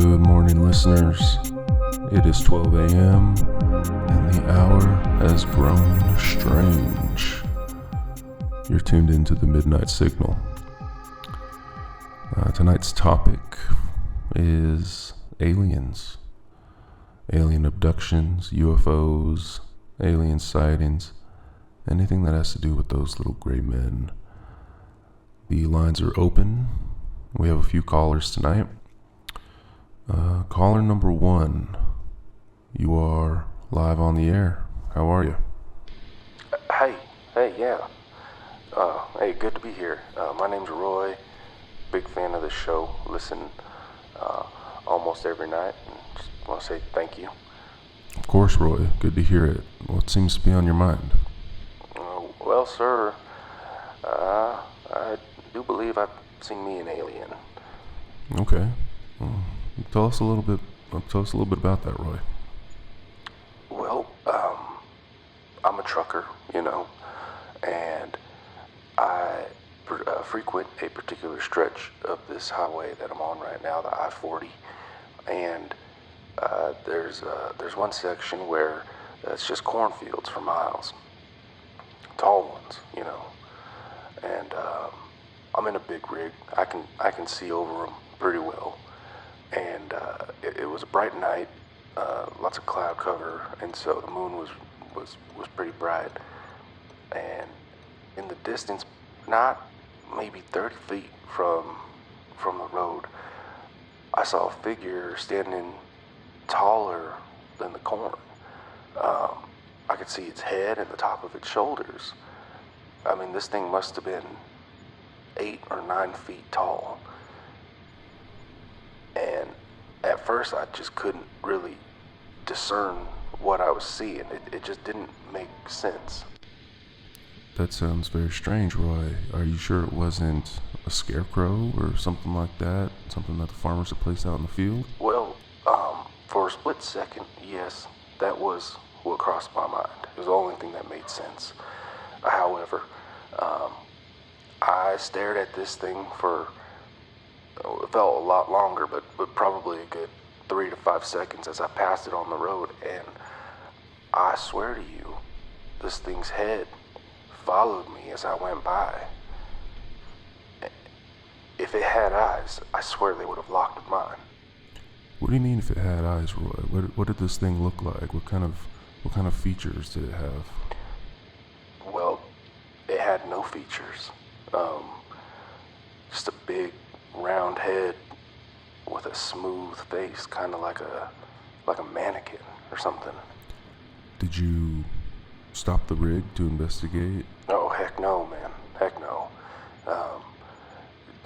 Good morning, listeners. It is 12 a.m. and the hour has grown strange. You're tuned into the Midnight Signal. Tonight's topic is aliens. Alien abductions, UFOs, alien sightings, anything that has to do with those little gray men. The lines are open. We have a few callers tonight. Caller number 1, you are live on the air. How are you? Hey, good to be here. My name's Roy. Big fan of the show. Listen almost every night. And just want to say thank you. Of course, Roy. Good to hear it. What seems to be on your mind? Well, sir, I do believe I've seen me an alien. Okay. Tell us a little bit about that, Roy. Well, I'm a trucker, and I frequent a particular stretch of this highway that I'm on right now, the I-40, and there's one section where it's just cornfields for miles, tall ones, and I'm in a big rig. I can see over them pretty well, and it was a bright night, lots of cloud cover, and so the moon was pretty bright, and in the distance, not maybe 30 feet from the road, I saw a figure standing taller than the corn. I could see its head and the top of its shoulders. I mean, this thing must have been 8 or 9 feet tall. And at first I just couldn't really discern what I was seeing. It just didn't make sense. That sounds very strange, Roy. Are you sure it wasn't a scarecrow or something like that? Something that the farmers had placed out in the field? Well, for a split second, yes, that was what crossed my mind. It was the only thing that made sense. However, I stared at this thing for, it felt a lot longer, but probably a good 3 to 5 seconds as I passed it on the road, and I swear to you, this thing's head followed me as I went by. If it had eyes, I swear they would have locked mine. What do you mean if it had eyes, Roy? What did this thing look like? What kind of features did it have? Well, it had no features. Just a big round head with a smooth face, kind of like a mannequin or something. Did you stop the rig to investigate? Oh, heck no, man. Heck no.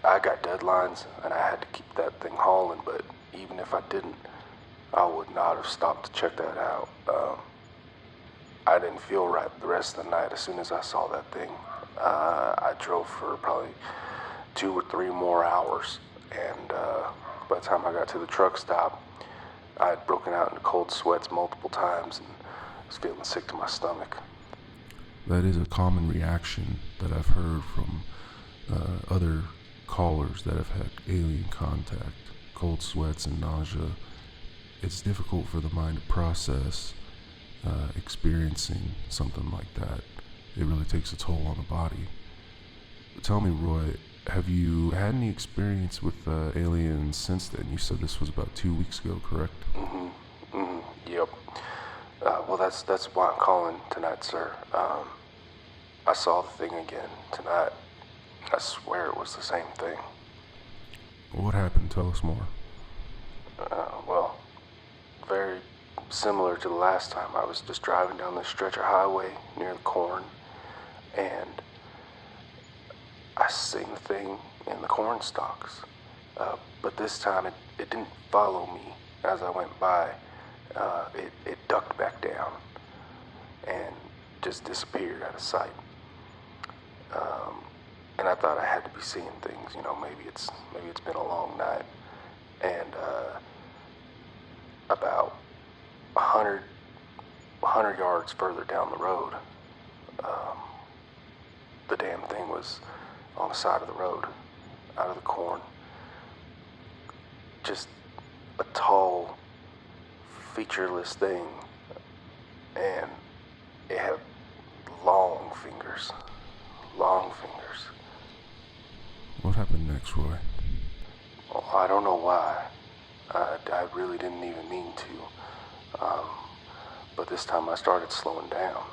I got deadlines and I had to keep that thing hauling, but even if I didn't, I would not have stopped to check that out. I didn't feel right the rest of the night as soon as I saw that thing. I drove for probably 2 or 3 more hours, and by the time I got to the truck stop, I had broken out into cold sweats multiple times and was feeling sick to my stomach. That is a common reaction that I've heard from other callers that have had alien contact. Cold sweats and nausea. It's difficult for the mind to process experiencing something like that. It really takes a toll on the body. Tell me, Roy, have you had any experience with aliens since then? You said this was about 2 weeks ago, correct? Yep. Well, that's why I'm calling tonight, sir. I saw the thing again tonight. I swear it was the same thing. What happened? Tell us more. Well, very similar to the last time. I was just driving down this stretch of highway near the corn, and I seen the thing in the corn stalks. But this time it didn't follow me as I went by. It ducked back down and just disappeared out of sight. And I thought I had to be seeing things, maybe it's been a long night. And about 100 yards further down the road, the damn thing was on the side of the road, out of the corn. Just a tall, featureless thing, and it had long fingers. Long fingers. What happened next, Roy? Well, I don't know why. I really didn't even mean to. But this time I started slowing down.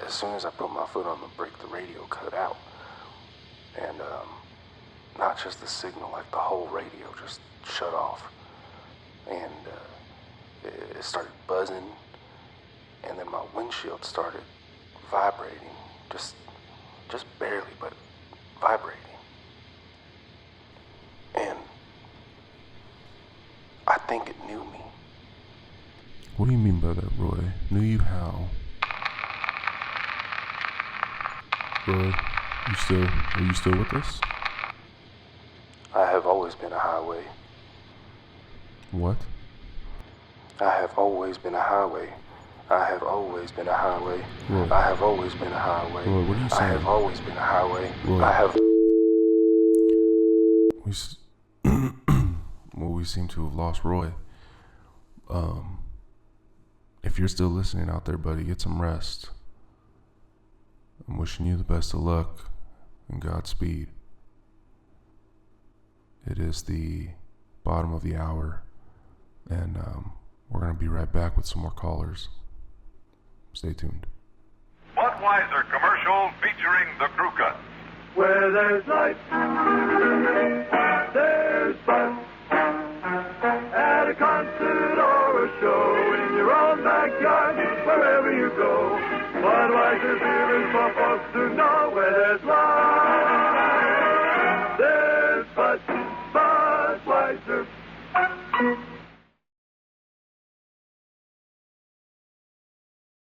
As soon as I put my foot on the brake, the radio cut out. And not just the signal, like the whole radio just shut off. And it started buzzing. And then my windshield started vibrating. Just barely, but vibrating. And I think it knew me. What do you mean by that, Roy? Knew you how? Roy, are you still with us? I have always been a highway. What? I have always been a highway. I have always been a highway. Roy. I have always been a highway. Roy, what are you saying? I have always been a highway. Roy. I have... Well, we seem to have lost Roy. If you're still listening out there, buddy, get some rest. I'm wishing you the best of luck and Godspeed. It is the bottom of the hour, and we're going to be right back with some more callers. Stay tuned. Budweiser commercial featuring the Crew Cuts. Where there's life, there's fun. At a concert or a show, in your own backyard, wherever you go. Budweiser beer is for folks to know. Where there's life, there's Budweiser.